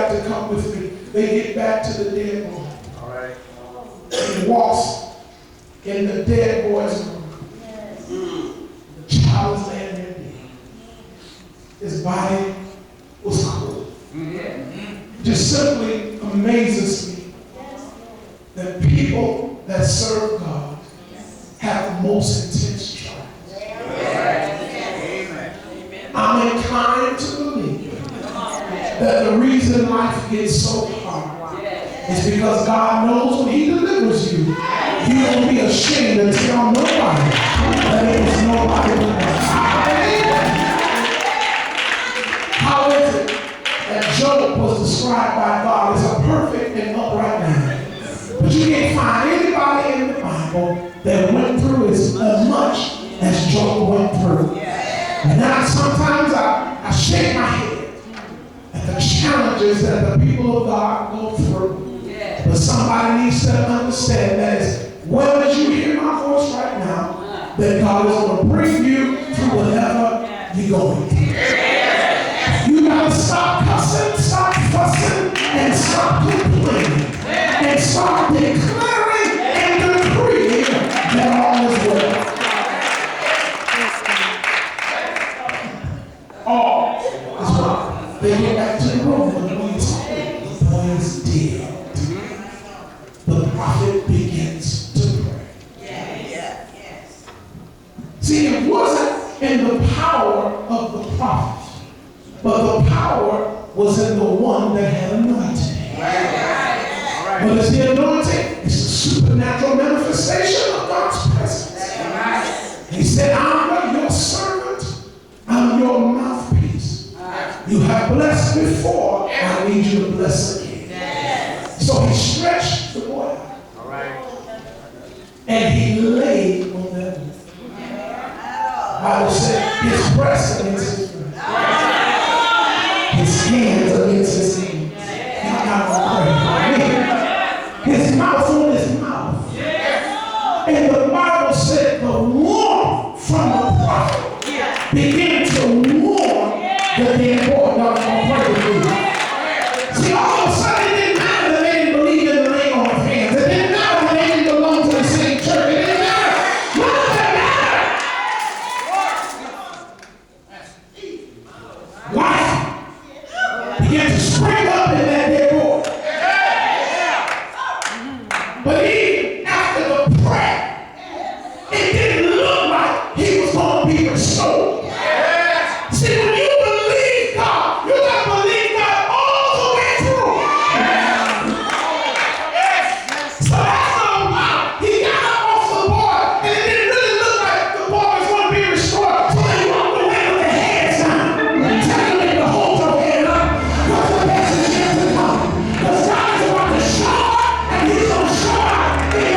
got to come with me. They get back to the dead boy. All right. He walks in the dead boy's room. The child is laying there dead. His body was cold. Just simply amazes me that people that serve God have the most intense trials. I'm inclined to believe that the reason life gets so hard is because God knows when He delivers you, you won't be ashamed to tell nobody that it was nobody but God. How is it that Job was described by God as a perfect and upright man? But you can't find anybody in the Bible that went through as much as Job went through. And now sometimes I shake my head at the challenges that the people of God go through. But somebody needs to understand that as well as you hear my voice right now, that God is going to bring you through whatever you're going through. You got to stop cussing, stop fussing, and stop complaining. And start declaring and decreeing that all is well. All is well. They get back to the room when the boy is dead. The prophet begins to pray. See, it wasn't in the power of the prophet, but the power was in the one that had anointed. But it's the anointing. It's the supernatural manifestation of God's presence. He said, I'm your servant. I'm your mouthpiece. You have blessed before. I need you to bless again. So he stretched the boy out. And he laid on that boy. The Bible said his breast against his breast. His hands against his hands. Y'all got to pray. His mouth on his mouth. And the Bible said the warmth from the prophet began to warm the dead boy. Y'all gonna pray with me. See, all of a sudden it didn't matter that they didn't believe in the laying on of hands. It didn't matter that they didn't belong to the same church. It didn't matter. What does it matter? Life began to spring up in that dead boy. But even after the prayer, it didn't look like he was going to be restored. See, when you believe God, you got to believe God all the way through. So after a while, he got up off the board, and it didn't really look like the boy was going to be restored. So they walked away with their heads down, telling them to hold your head up, because the best is yet to come. Because God is about to show up, and he's going to show up in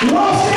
Lost